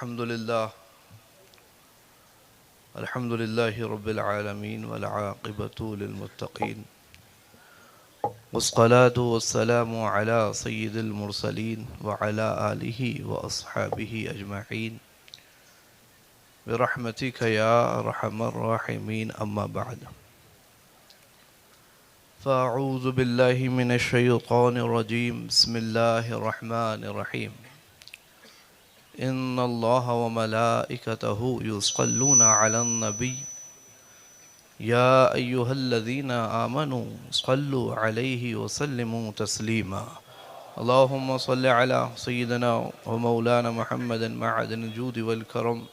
الحمد لله رب العالمين والعاقبة للمتقين والصلاة والسلام على سيد المرسلين وعلى آله وأصحابه أجمعين برحمتك يا أرحم الراحمين أما بعد فأعوذ بالله من الشيطان الرجيم بسم الله الرحمن الرحيم إن الله وملائكته يصلون على النبي يا أيها الذين آمنوا صلوا عليه وسلموا تسليما اللهم صل على سيدنا ومولانا محمد معدن الجود والكرم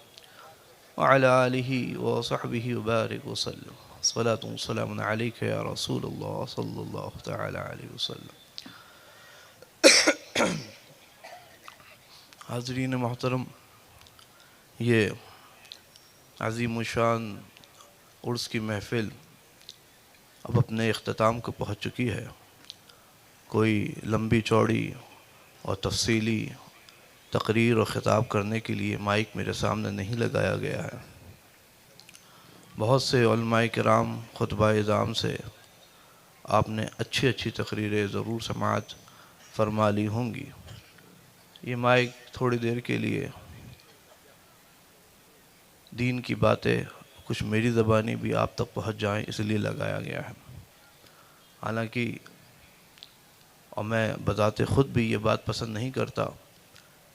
وعلى آله وصحبه وبارك وسلم صلاة والسلام عليك يا رسول الله صلى الله تعالى عليه وسلم. حاضرین محترم، یہ عظیم الشان عرس کی محفل اب اپنے اختتام کو پہنچ چکی ہے. کوئی لمبی چوڑی اور تفصیلی تقریر اور خطاب کرنے کے لیے مائک میرے سامنے نہیں لگایا گیا ہے. بہت سے علماء کرام خطبہ اعظام سے آپ نے اچھی تقریریں ضرور سماعت فرما لی ہوں گی. یہ مائک تھوڑی دیر کے لیے دین کی باتیں کچھ میری زبانی بھی آپ تک پہنچ جائیں اس لیے لگایا گیا ہے. حالانکہ اور میں بذات خود بھی یہ بات پسند نہیں کرتا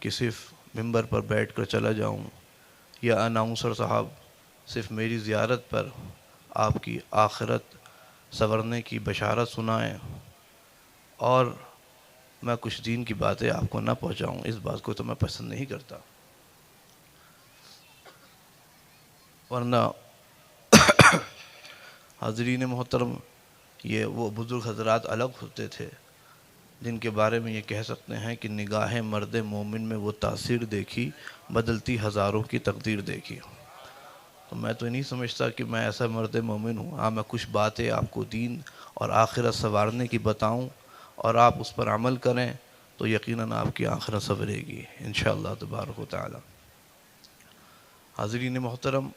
کہ صرف ممبر پر بیٹھ کر چلا جاؤں یا اناؤنسر صاحب صرف میری زیارت پر آپ کی آخرت سنورنے کی بشارت سنائیں اور میں کچھ دین کی باتیں آپ کو نہ پہنچاؤں. اس بات کو تو میں پسند نہیں کرتا. ورنہ حاضرین محترم، یہ وہ بزرگ حضرات الگ ہوتے تھے جن کے بارے میں یہ کہہ سکتے ہیں کہ نگاہ مرد مومن میں وہ تاثیر دیکھی، بدلتی ہزاروں کی تقدیر دیکھی. تو میں تو نہیں سمجھتا کہ میں ایسا مرد مومن ہوں. ہاں، میں کچھ باتیں آپ کو دین اور آخرت سنوارنے کی بتاؤں اور آپ اس پر عمل کریں تو یقیناً آپ کی آخرت سنورے گی انشاءاللہ تبارک و تعالی. حاضرین محترم،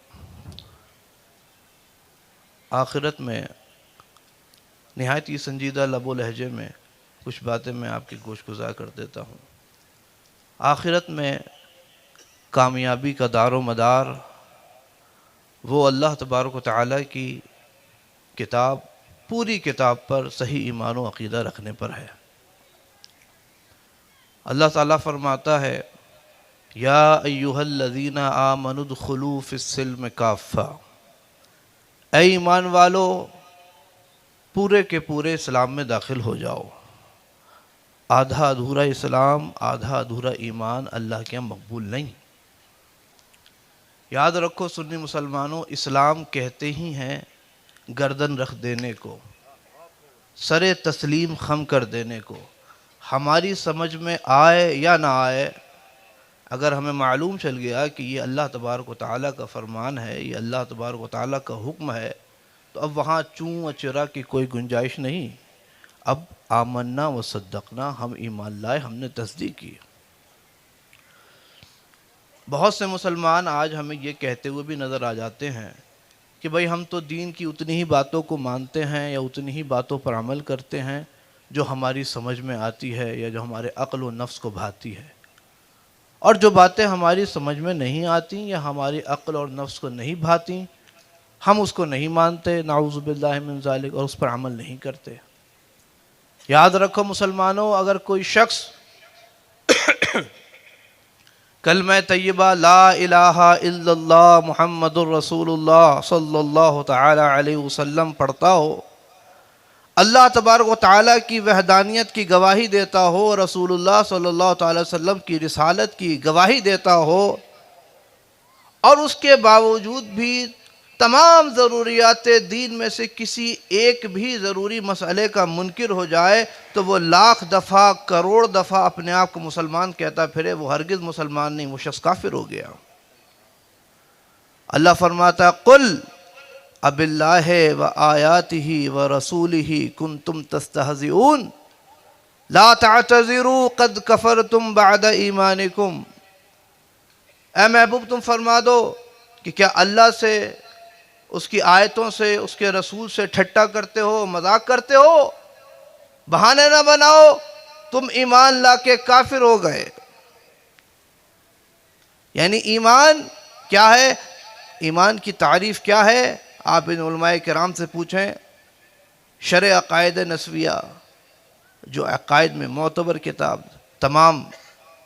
آخرت میں نہایت ہی سنجیدہ لب و لہجے میں کچھ باتیں میں آپ کی گوش گزار کر دیتا ہوں. آخرت میں کامیابی کا دار و مدار وہ اللہ تبارک و تعالی کی کتاب، پوری کتاب پر صحیح ایمان و عقیدہ رکھنے پر ہے. اللہ تعالیٰ فرماتا ہے یا ایہا الذین آمنوا ادخلوا فی السلم کافہ، اے ایمان والو پورے کے پورے اسلام میں داخل ہو جاؤ. آدھا ادھورا اسلام، آدھا ادھورا ایمان اللہ کے یہاں مقبول نہیں. یاد رکھو سنی مسلمانوں، اسلام کہتے ہی ہیں گردن رکھ دینے کو، سر تسلیم خم کر دینے کو. ہماری سمجھ میں آئے یا نہ آئے، اگر ہمیں معلوم چل گیا کہ یہ اللہ تبارک و تعالیٰ کا فرمان ہے، یہ اللہ تبارک و تعالیٰ کا حکم ہے، تو اب وہاں چوں اچرا کی کوئی گنجائش نہیں. اب آمنا و صدقنا، ہم ایمان لائے، ہم نے تصدیق کی. بہت سے مسلمان آج ہمیں یہ کہتے ہوئے بھی نظر آ جاتے ہیں کہ بھئی ہم تو دین کی اتنی ہی باتوں کو مانتے ہیں یا اتنی ہی باتوں پر عمل کرتے ہیں جو ہماری سمجھ میں آتی ہے یا جو ہمارے عقل و نفس کو بھاتی ہے، اور جو باتیں ہماری سمجھ میں نہیں آتی یا ہماری عقل اور نفس کو نہیں بھاتی ہم اس کو نہیں مانتے، نعوذ باللہ من ذالک، اور اس پر عمل نہیں کرتے. یاد رکھو مسلمانوں، اگر کوئی شخص کلمہ طیبہ لا الہ الا اللہ محمد الرسول اللہ صلی اللہ تعالی علیہ وسلم پڑھتا ہو، اللہ تبارک و تعالیٰ کی وحدانیت کی گواہی دیتا ہو، رسول اللہ صلی اللہ تعالی وسلم کی رسالت کی گواہی دیتا ہو، اور اس کے باوجود بھی تمام ضروریات دین میں سے کسی ایک بھی ضروری مسئلے کا منکر ہو جائے تو وہ لاکھ دفعہ کروڑ دفعہ اپنے آپ کو مسلمان کہتا پھرے، وہ ہرگز مسلمان نہیں، وہ شخص کافر ہو گیا. اللہ فرماتا قل اب اللہ و آیاتہ و رسولہ کنتم تستہزئون لا تعتذروا قد کفرتم بعد ایمانکم. اے محبوب تم فرما دو کہ کیا اللہ سے، اس کی آیتوں سے، اس کے رسول سے ٹھٹا کرتے ہو، مذاق کرتے ہو؟ بہانے نہ بناؤ، تم ایمان لا کے کافر ہو گئے۔ یعنی ایمان کیا ہے؟ ایمان کی تعریف کیا ہے؟ آپ ان علماء کرام سے پوچھیں۔ شرح عقائد نسویہ جو عقائد میں معتبر کتاب تمام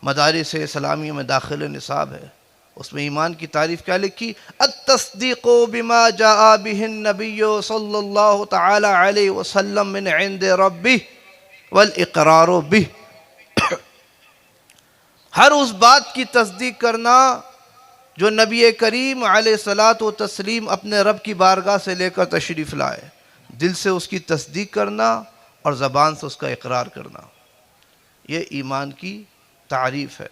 مدارس اسلامیہ میں داخل نصاب ہے، اس میں ایمان کی تعریف کیا لکھی؟ التصدیق بما جاء به النبی صلی اللہ تعالی علیہ وسلم من عند ربہ والاقرار بہ، ہر اس بات کی تصدیق کرنا جو نبی کریم علیہ الصلاۃ والتسلیم اپنے رب کی بارگاہ سے لے کر تشریف لائے، دل سے اس کی تصدیق کرنا اور زبان سے اس کا اقرار کرنا، یہ ایمان کی تعریف ہے۔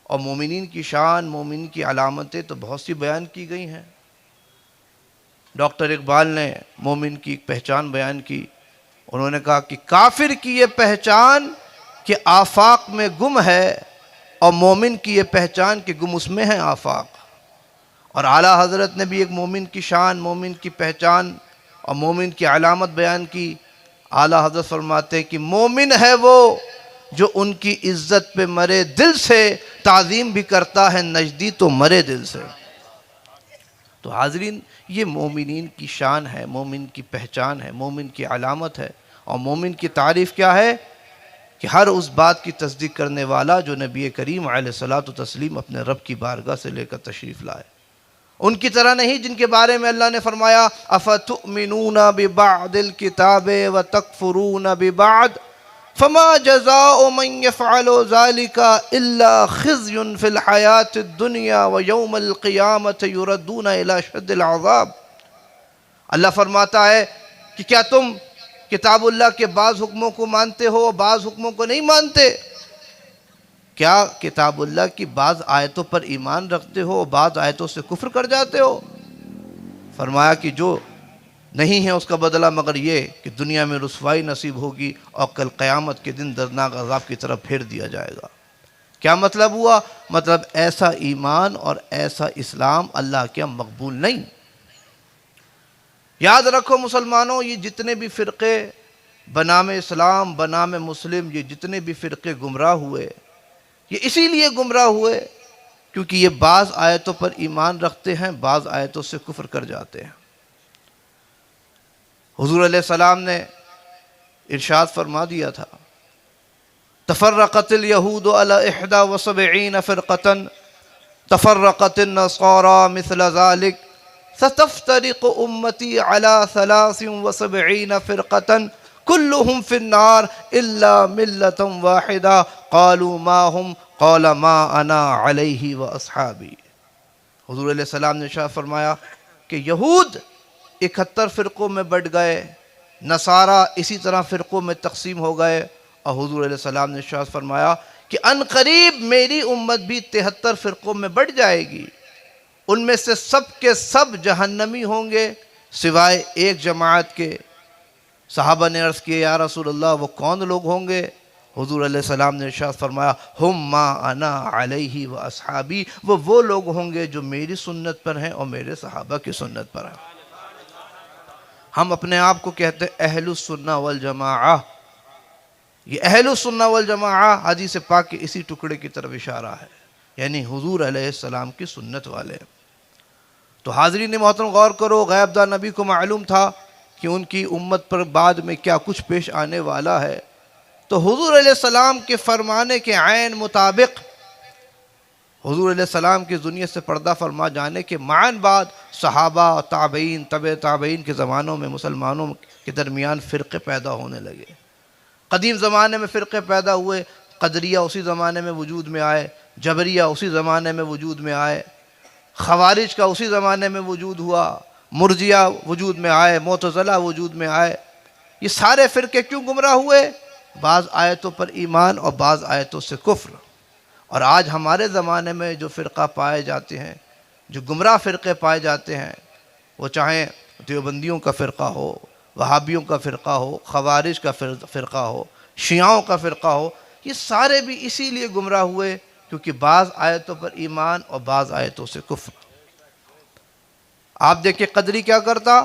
اور مومنین کی شان، مومنین کی علامتیں تو بہت سی بیان کی گئی ہیں۔ ڈاکٹر اقبال نے مومن کی ایک پہچان بیان کی، انہوں نے کہا کہ کافر کی یہ پہچان کہ آفاق میں گم ہے، اور مومن کی یہ پہچان کہ گم اس میں ہے آفاق۔ اور اعلیٰ حضرت نے بھی ایک مومن کی شان، مومن کی پہچان اور مومن کی علامت بیان کی۔ اعلیٰ حضرت فرماتے ہیں کہ مومن ہے وہ جو ان کی عزت پہ مرے دل سے، تعظیم بھی کرتا ہے نجدی تو مرے دل سے۔ تو حاضرین، یہ مومنین کی شان ہے، مومن کی پہچان ہے، مومن کی علامت ہے۔ اور مومن کی تعریف کیا ہے؟ کہ ہر اس بات کی تصدیق کرنے والا جو نبی کریم علیہ الصلاۃ والتسلیم اپنے رب کی بارگاہ سے لے کر تشریف لائے، ان کی طرح نہیں جن کے بارے میں اللہ نے فرمایا افتؤمنون ببعض الکتاب وتکفرون ببعض فما جزاء من يفعل ذلك الا خزي في الحياة الدنيا ويوم القيامة يردون الى شد العذاب۔ اللہ فرماتا ہے کہ کیا تم کتاب اللہ کے بعض حکموں کو مانتے ہو، بعض حکموں کو نہیں مانتے؟ کیا کتاب اللہ کی بعض آیتوں پر ایمان رکھتے ہو، بعض آیتوں سے کفر کر جاتے ہو؟ فرمایا کہ جو نہیں ہے اس کا بدلہ مگر یہ کہ دنیا میں رسوائی نصیب ہوگی اور کل قیامت کے دن دردناک عذاب کی طرف پھیر دیا جائے گا۔ کیا مطلب ہوا؟ مطلب ایسا ایمان اور ایسا اسلام اللہ کے مقبول نہیں۔ یاد رکھو مسلمانوں، یہ جتنے بھی فرقے بنام اسلام، بنام مسلم، یہ جتنے بھی فرقے گمراہ ہوئے، یہ اسی لیے گمراہ ہوئے کیونکہ یہ بعض آیتوں پر ایمان رکھتے ہیں، بعض آیتوں سے کفر کر جاتے ہیں۔ حضور علیہ السلام نے ارشاد فرما دیا تھا تفرقت الیہود علی 71 فرقة تفرقت النصارى مثل ذلك ستفترق امتی علی 73 فرقة كلهم في النار الا ملة واحدة قالوا ما هم قال ما انا علیہ واصحابی۔ حضور علیہ السلام نے ارشاد فرمایا کہ یہود 71 فرقوں میں بٹ گئے، نصارہ اسی طرح فرقوں میں تقسیم ہو گئے، اور حضور علیہ السلام نے ارشاد فرمایا کہ ان قریب میری امت بھی 73 فرقوں میں بٹ جائے گی، ان میں سے سب کے سب جہنمی ہوں گے سوائے ایک جماعت کے۔ صحابہ نے عرض کیا یا رسول اللہ وہ کون لوگ ہوں گے؟ حضور علیہ السلام نے ارشاد فرمایا ہم ما انا علیہ و اصحابی، وہ لوگ ہوں گے جو میری سنت پر ہیں اور میرے صحابہ کی سنت پر ہیں۔ ہم اپنے آپ کو کہتے ہیں اہل السنہ والجماعہ، یہ اہل السنہ والجماعہ حدیث پاک کے اسی ٹکڑے کی طرف اشارہ ہے، یعنی حضور علیہ السلام کی سنت والے۔ تو حاضرین محترم غور کرو، غیب داں نبی کو معلوم تھا کہ ان کی امت پر بعد میں کیا کچھ پیش آنے والا ہے، تو حضور علیہ السلام کے فرمانے کے عین مطابق، حضور علیہ السلام کے دنیا سے پردہ فرما جانے کے معاً بعد صحابہ، تابعین، تبع تابعین کے زمانوں میں مسلمانوں کے درمیان فرقے پیدا ہونے لگے۔ قدیم زمانے میں فرقے پیدا ہوئے، قدریہ اسی زمانے میں وجود میں آئے، جبریہ اسی زمانے میں وجود میں آئے، خوارج کا اسی زمانے میں وجود ہوا، مرجیہ وجود میں آئے، معتزلہ وجود میں آئے۔ یہ سارے فرقے کیوں گمراہ ہوئے؟ بعض آیتوں پر ایمان اور بعض آیتوں سے کفر۔ اور آج ہمارے زمانے میں جو فرقہ پائے جاتے ہیں، جو گمراہ فرقے پائے جاتے ہیں، وہ چاہیں دیوبندیوں کا فرقہ ہو، وہابیوں کا فرقہ ہو، خوارج کا فرقہ ہو، شیعوں کا فرقہ ہو، یہ سارے بھی اسی لیے گمراہ ہوئے کیونکہ بعض آیتوں پر ایمان اور بعض آیتوں سے کفر۔ آپ دیکھیں قدری کیا کرتا،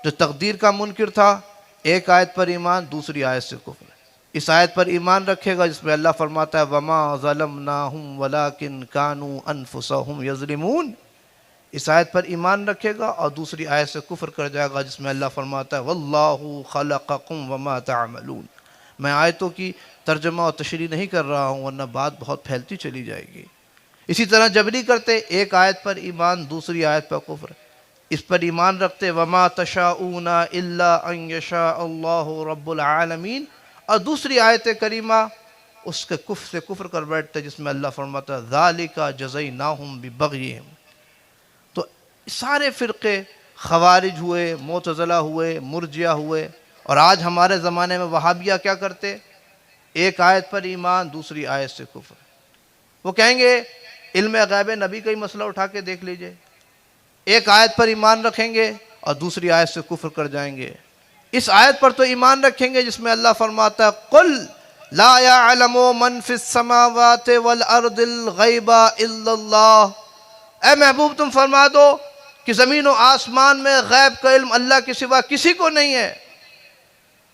جو تقدیر کا منکر تھا، ایک آیت پر ایمان، دوسری آیت سے کفر۔ اس آیت پر ایمان رکھے گا جس میں اللہ فرماتا ہے وَمَا ظَلَمْنَاهُمْ وَلَكِنْ كَانُوا أَنفُسَهُمْ يَظْلِمُونَ، اس آیت پر ایمان رکھے گا اور دوسری آیت سے کفر کر جائے گا جس میں اللہ فرماتا ہے وَاللَّهُ خَلَقَكُمْ وَمَا تَعْمَلُونَ۔ میں آیتوں کی ترجمہ اور تشریح نہیں کر رہا ہوں ورنہ بات بہت پھیلتی چلی جائے گی۔ اسی طرح جبری کرتے، ایک آیت پر ایمان، دوسری آیت پر کفر۔ اس پر ایمان رکھتے وَمَا تَشَاءُونَ إِلَّا أَن يَشَاءَ اللَّهُ رَبُّ الْعَالَمِينَ، اور دوسری آیت کریمہ اس کے کفر سے کفر کر بیٹھتے جس میں اللہ فرماتا ہے ذَلِكَ جَزَيْنَاهُمْ بِبَغْيِهِمْ۔ تو سارے فرقے، خوارج ہوئے، معتزلہ ہوئے، مرجئہ ہوئے، اور آج ہمارے زمانے میں وہابیہ کیا کرتے، ایک آیت پر ایمان، دوسری آیت سے کفر۔ وہ کہیں گے علم غیب نبی کا ہی مسئلہ اٹھا کے دیکھ لیجئے، ایک آیت پر ایمان رکھیں گے اور دوسری آیت سے کفر کر جائیں گے۔ اس آیت پر تو ایمان رکھیں گے جس میں اللہ فرماتا ہے قُلْ لَا يَعْلَمُ مَنْ فِي السَّمَاوَاتِ وَالْأَرْضِ الْغَيْبَ إِلَّا اللَّهُ، اے محبوب تم فرما دو کہ زمین و آسمان میں غیب کا علم اللہ کے سوا کسی کو نہیں ہے۔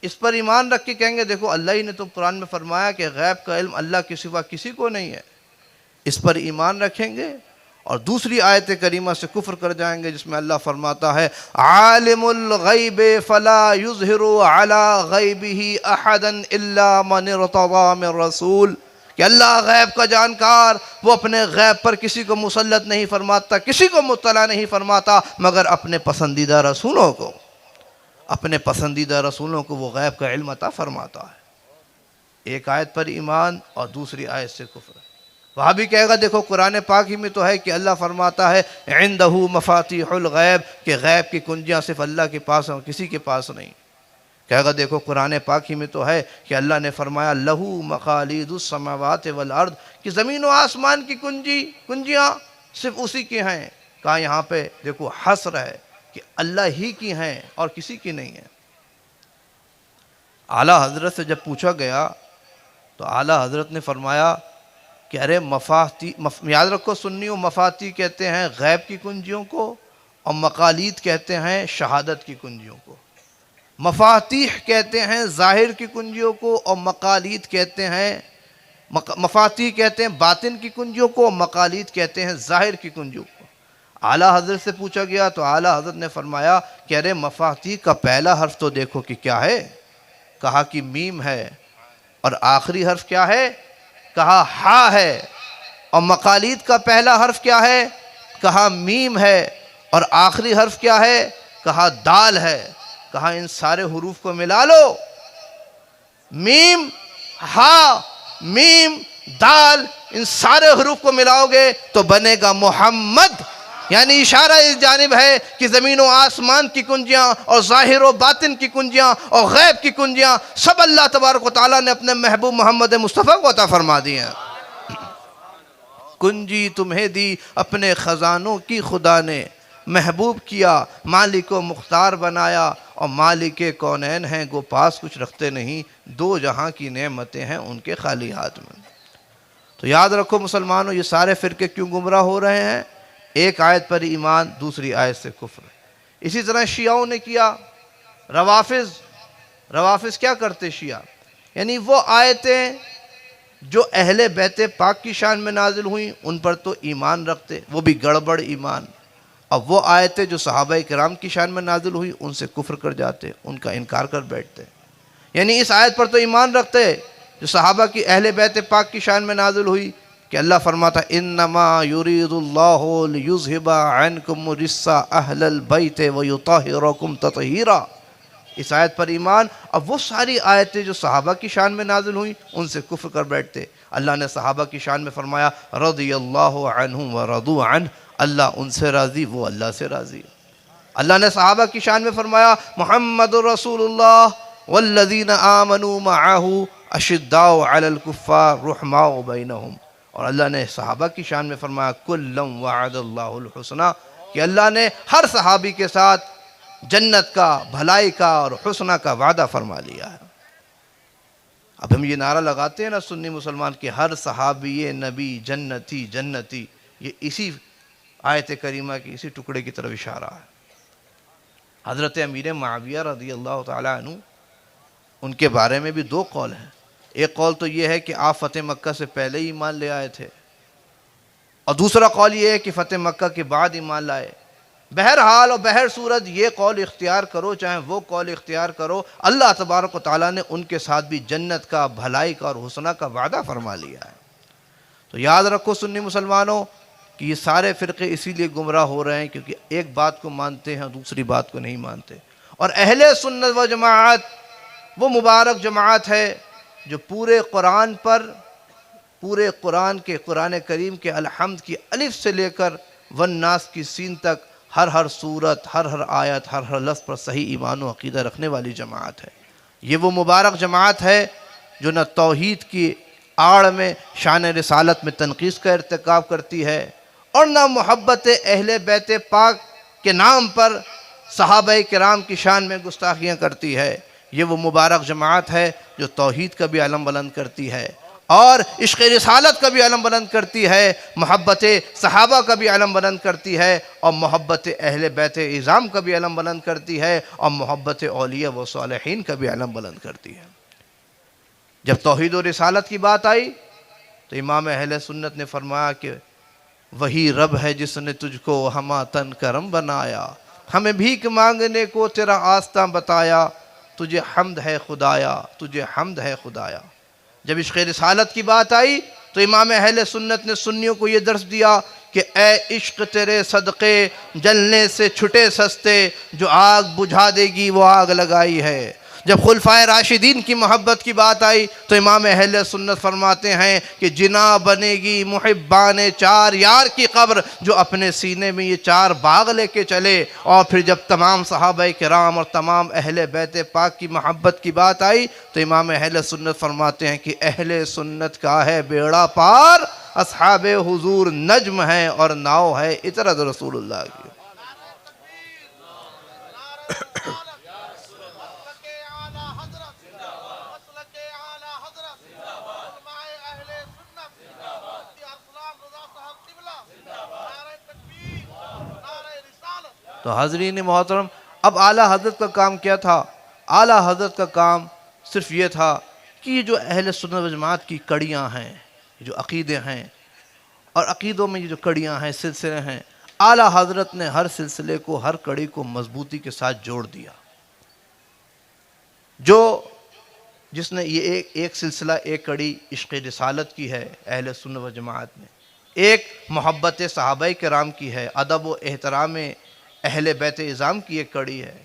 اس پر ایمان رکھ کے کہیں گے دیکھو اللہ ہی نے تو قرآن میں فرمایا کہ غیب کا علم اللہ کے سوا کسی کو نہیں ہے، اس پر ایمان رکھیں گے اور دوسری آیت کریمہ سے کفر کر جائیں گے جس میں اللہ فرماتا ہے عالم الغیب فلا یظہر علی غیبہ احدا الا من ارتضی من رسول، کہ اللہ غیب کا جانکار، وہ اپنے غیب پر کسی کو مسلط نہیں فرماتا، کسی کو مطلع نہیں فرماتا مگر اپنے پسندیدہ رسولوں کو، اپنے پسندیدہ رسولوں کو وہ غیب کا علم عطا فرماتا ہے۔ ایک آیت پر ایمان اور دوسری آیت سے کفر۔ وہاں بھی کہے گا دیکھو قرآن پاک ہی میں تو ہے کہ اللہ فرماتا ہے عندہ مفاتیح الغیب، کہ غیب کی کنجیاں صرف اللہ کے پاس ہیں اور کسی کے پاس نہیں۔ کہے گا دیکھو قرآن پاک ہی میں تو ہے کہ اللہ نے فرمایا لہو مقالید السماوات والارض، کہ زمین و آسمان کی کنجیاں صرف اسی کی ہیں۔ کہا یہاں پہ دیکھو حصر ہے کہ اللہ ہی کی ہیں اور کسی کی نہیں ہیں۔ اعلیٰ حضرت سے جب پوچھا گیا تو اعلیٰ حضرت نے فرمایا کہ ارے یاد رکھو سنیوں مفاتیح کہتے ہیں غیب کی کنجیوں کو اور مقالید کہتے ہیں شہادت کی کنجیوں کو۔ مفاتیح کہتے ہیں ظاہر کی کنجیوں کو اور مقالید کہتے ہیں، مفاتیح کہتے ہیں باطن کی کنجیوں کو اور مقالید کہتے ہیں ظاہر کی کنجیوں کو۔ اعلیٰ حضرت سے پوچھا گیا تو اعلیٰ حضرت نے فرمایا کہ ارے مفاتیح کا پہلا حرف تو دیکھو کہ کیا ہے، کہا کہ میم ہے، اور آخری حرف کیا ہے، کہا ہا ہے، اور مقالید کا پہلا حرف کیا ہے، کہا میم ہے، اور آخری حرف کیا ہے، کہا دال ہے۔ کہا ان سارے حروف کو ملا لو، میم ہا میم دال، ان سارے حروف کو ملاؤ گے تو بنے گا محمد، یعنی اشارہ اس جانب ہے کہ زمین و آسمان کی کنجیاں اور ظاہر و باطن کی کنجیاں اور غیب کی کنجیاں سب اللہ تبارک و تعالیٰ نے اپنے محبوب محمد مصطفیٰ کو عطا فرما دی ہیں۔ کنجی تمہیں دی اپنے خزانوں کی خدا نے، محبوب کیا مالک و مختار بنایا، اور مالک کونین ہیں گو پاس کچھ رکھتے نہیں، دو جہاں کی نعمتیں ہیں ان کے خالی ہاتھ میں۔ تو یاد رکھو مسلمانوں، یہ سارے فرقے کیوں گمراہ ہو رہے ہیں؟ ایک آیت پر ایمان، دوسری آیت سے کفر۔ اسی طرح شیعوں نے کیا، روافظ کیا کرتے شیعہ، یعنی وہ آیتیں جو اہل بیت پاک کی شان میں نازل ہوئیں ان پر تو ایمان رکھتے، وہ بھی گڑبڑ ایمان، اور وہ آیتیں جو صحابہ کرام کی شان میں نازل ہوئی ان سے کفر کر جاتے، ان کا انکار کر بیٹھتے۔ یعنی اس آیت پر تو ایمان رکھتے جو صحابہ کی اہل بیت پاک کی شان میں نازل ہوئی کہ اللہ فرماتا انما یرید اللہ لیذھب عنکم الرجس اہل البیت ویطہرکم تطہیرا، اس آیت پر ایمان۔ اب وہ ساری آیتیں جو صحابہ کی شان میں نازل ہوئیں ان سے کفر کر بیٹھتے۔ اللہ نے صحابہ کی شان میں فرمایا رضی اللہ عنہم ورضوا عنہ، اللہ ان سے راضی وہ اللہ سے راضی۔ اللہ نے صحابہ کی شان میں فرمایا محمد رسول اللہ والذین آمنوا معہ اشداء علی الکفار رحماء بینہم، اور اللہ نے صحابہ کی شان میں فرمایا کلا وعد اللہ الحسنى، کہ اللہ نے ہر صحابی کے ساتھ جنت کا، بھلائی کا اور حسنہ کا وعدہ فرما لیا ہے۔ اب ہم یہ نعرہ لگاتے ہیں نا سنی مسلمان کہ ہر صحابی نبی جنتی جنتی، یہ اسی آیت کریمہ کی اسی ٹکڑے کی طرف اشارہ ہے۔ حضرت امیر معاویہ رضی اللہ تعالیٰ عنہ، ان کے بارے میں بھی دو قول ہیں۔ ایک قول تو یہ ہے کہ آپ فتح مکہ سے پہلے ہی ایمان لے آئے تھے، اور دوسرا قول یہ ہے کہ فتح مکہ کے بعد ایمان لائے۔ بہرحال اور بہر صورت یہ قول اختیار کرو چاہے وہ قول اختیار کرو، اللہ تبارک و تعالیٰ نے ان کے ساتھ بھی جنت کا، بھلائی کا اور حسنہ کا وعدہ فرما لیا ہے۔ تو یاد رکھو سنی مسلمانوں کہ یہ سارے فرقے اسی لیے گمراہ ہو رہے ہیں کیونکہ ایک بات کو مانتے ہیں اور دوسری بات کو نہیں مانتے۔ اور اہل سنت و جماعت وہ مبارک جماعت ہے جو پورے قرآن پر، پورے قرآن کریم کے الحمد کی الف سے لے کر والناس کی سین تک ہر صورت، ہر آیت، ہر لفظ پر صحیح ایمان و عقیدہ رکھنے والی جماعت ہے۔ یہ وہ مبارک جماعت ہے جو نہ توحید کی آڑ میں شان رسالت میں تنقیص کا ارتکاب کرتی ہے اور نہ محبت اہل بیت پاک کے نام پر صحابہ کرام کی شان میں گستاخیاں کرتی ہے۔ یہ وہ مبارک جماعت ہے جو توحید کا بھی علم بلند کرتی ہے اور عشق رسالت کا بھی علم بلند کرتی ہے، محبت صحابہ کا بھی علم بلند کرتی ہے اور محبت اہل بیت اعظام کا بھی علم بلند کرتی ہے اور محبت اولیاء و صالحین کا بھی علم بلند کرتی ہے۔ جب توحید و رسالت کی بات آئی تو امام اہل سنت نے فرمایا کہ وہی رب ہے جس نے تجھ کو ہما تن کرم بنایا، ہمیں بھیک مانگنے کو تیرا آستاں بتایا، تجھے حمد ہے خدایا، تجھے حمد ہے خدایا۔ جب عشق رسالت کی بات آئی تو امام اہل سنت نے سنیوں کو یہ درس دیا کہ اے عشق تیرے صدقے جلنے سے چھٹے سستے، جو آگ بجھا دے گی وہ آگ لگائی ہے۔ جب خلفائے راشدین کی محبت کی بات آئی تو امام اہل سنت فرماتے ہیں کہ جنا بنے گی محبان چار یار کی قبر، جو اپنے سینے میں یہ چار باغ لے کے چلے۔ اور پھر جب تمام صحابہ کرام اور تمام اہل بیت پاک کی محبت کی بات آئی تو امام اہل سنت فرماتے ہیں کہ اہل سنت کا ہے بیڑا پار، اصحاب حضور نجم ہیں اور ناؤ ہے اطرت رسول اللہ کی۔ تو حاضرین محترم، اب اعلیٰ حضرت کا کام کیا تھا؟ اعلیٰ حضرت کا کام صرف یہ تھا کہ یہ جو اہل سنت و جماعت کی کڑیاں ہیں، جو عقیدے ہیں اور عقیدوں میں یہ جو کڑیاں ہیں، سلسلے ہیں، اعلیٰ حضرت نے ہر سلسلے کو، ہر کڑی کو مضبوطی کے ساتھ جوڑ دیا۔ جس نے یہ ایک سلسلہ، ایک کڑی عشق رسالت کی ہے اہل سنت و جماعت میں، ایک محبت صحابہ کرام کی ہے، ادب و احترام اہل بیت اعظام کی ایک کڑی ہے،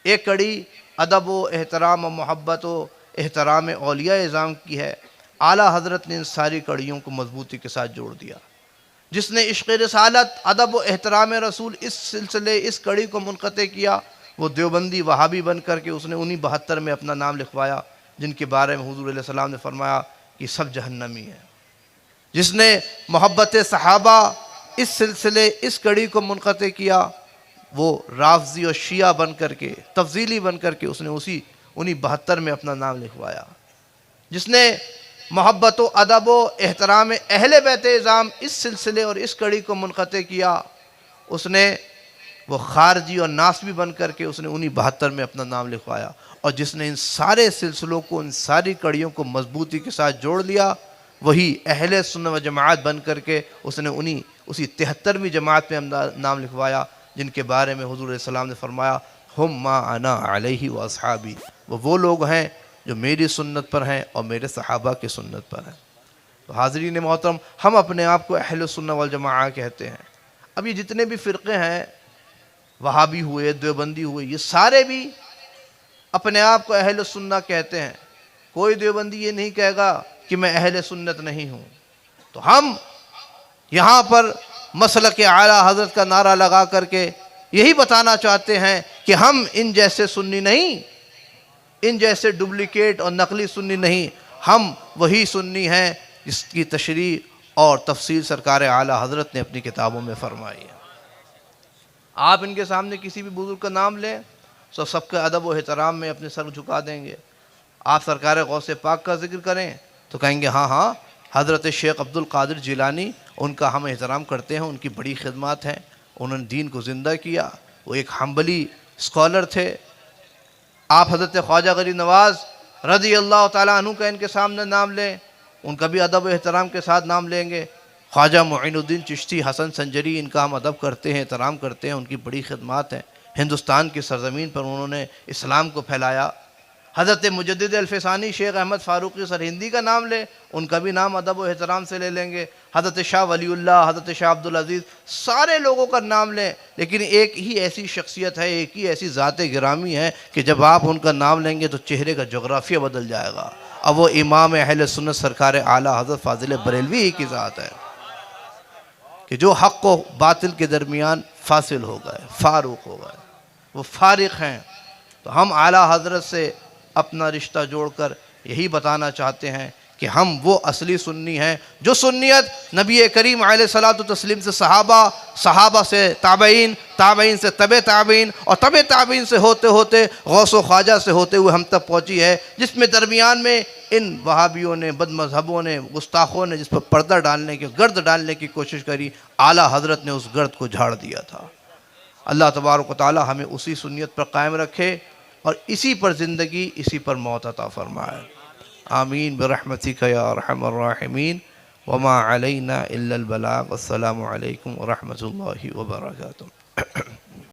ایک کڑی ادب و احترام و محبت و احترام اولیاء اعظام کی ہے۔ اعلیٰ حضرت نے ان ساری کڑیوں کو مضبوطی کے ساتھ جوڑ دیا۔ جس نے عشق رسالت، ادب و احترام رسول اس سلسلے، اس کڑی کو منقطع کیا، وہ دیوبندی وہابی بن کر کے اس نے انہی 72 میں اپنا نام لکھوایا جن کے بارے میں حضور علیہ السلام نے فرمایا کہ سب جہنمی ہیں۔ جس نے محبت صحابہ اس سلسلے، اس کڑی کو منقطع کیا، وہ رافضی اور شیعہ بن کر کے، تفضیلی بن کر کے اس نے انہی 72 میں اپنا نام لکھوایا۔ جس نے محبت و ادب و احترام اہل بیت اعظام اس سلسلے اور اس کڑی کو منقطع کیا، اس نے وہ خارجی اور ناسبی بن کر کے اس نے انہی 72 میں اپنا نام لکھوایا۔ اور جس نے ان سارے سلسلوں کو، ان ساری کڑیوں کو مضبوطی کے ساتھ جوڑ لیا، وہی اہل سنت و جماعت بن کر کے اس نے اسی 73ویں جماعت میں نام لکھوایا جن کے بارے میں حضور علیہ السلام نے فرمایا ہم ما انا علیہ و اصحابی، وہ لوگ ہیں جو میری سنت پر ہیں اور میرے صحابہ کی سنت پر ہیں۔ تو حاضرین محترم، ہم اپنے آپ کو اہل سنت والجماعہ کہتے ہیں۔ اب یہ جتنے بھی فرقے ہیں، وہابی ہوئے، دیوبندی ہوئے، یہ سارے بھی اپنے آپ کو اہل سنت کہتے ہیں۔ کوئی دیوبندی یہ نہیں کہے گا کہ میں اہل سنت نہیں ہوں۔ تو ہم یہاں پر مسلک اعلیٰ حضرت کا نعرہ لگا کر کے یہی بتانا چاہتے ہیں کہ ہم ان جیسے سنی نہیں، ان جیسے ڈپلیکیٹ اور نقلی سنی نہیں، ہم وہی سنی ہیں جس کی تشریح اور تفصیل سرکار اعلیٰ حضرت نے اپنی کتابوں میں فرمائی ہے۔ آپ ان کے سامنے کسی بھی بزرگ کا نام لیں تو سب کے ادب و احترام میں اپنے سر جھکا دیں گے، آپ سرکار غوث پاک کا ذکر کریں تو کہیں گے ہاں ہاں حضرت شیخ عبد القادر جیلانی، ان کا ہم احترام کرتے ہیں، ان کی بڑی خدمات ہیں، انہوں نے دین کو زندہ کیا، وہ ایک حنبلی اسکالر تھے۔ آپ حضرت خواجہ غریب نواز رضی اللہ تعالیٰ عنہ کا ان کے سامنے نام لیں، ان کا بھی ادب و احترام کے ساتھ نام لیں گے۔ خواجہ معین الدین چشتی حسن سنجری، ان کا ہم ادب کرتے ہیں، احترام کرتے ہیں، ان کی بڑی خدمات ہیں، ہندوستان کی سرزمین پر انہوں نے اسلام کو پھیلایا۔ حضرت مجدد الفسانی شیخ احمد فاروقی سرہندی کا نام لیں، ان کا بھی نام ادب و احترام سے لے لیں گے۔ حضرت شاہ ولی اللہ، حضرت شاہ عبدالعزیز، سارے لوگوں کا نام لیں، لیکن ایک ہی ایسی شخصیت ہے، ایک ہی ایسی ذات گرامی ہے کہ جب آپ ان کا نام لیں گے تو چہرے کا جغرافیہ بدل جائے گا، اب وہ امام اہل سنت سرکار اعلیٰ حضرت فاضل بریلوی ہی کی ذات ہے کہ جو حق و باطل کے درمیان فاصل ہو گئے، فاروق ہو گئے، وہ فارق ہیں۔ تو ہم اعلیٰ حضرت سے اپنا رشتہ جوڑ کر یہی بتانا چاہتے ہیں کہ ہم وہ اصلی سنی ہیں جو سنیت نبی کریم علیہ الصلوۃ والتسلیم سے صحابہ سے تابعین، تابعین سے طبع تابعین، اور طبع تابعین سے ہوتے ہوتے غوث و خواجہ سے ہوتے ہوئے ہم تک پہنچی ہے، جس میں درمیان میں ان وہابیوں نے، بد مذہبوں نے، گستاخوں نے جس پر پردہ ڈالنے کی، گرد ڈالنے کی کوشش کری، اعلیٰ حضرت نے اس گرد کو جھاڑ دیا تھا۔ اللہ تبارک و تعالی ہمیں اسی سنیت پر قائم رکھے اور اسی پر زندگی، اسی پر موت عطا فرمائے۔ آمین برحمتک یا ارحم الراحمین، وما علینا الا البلاغ۔ السلام علیکم ورحمۃ اللہ وبرکاتہ۔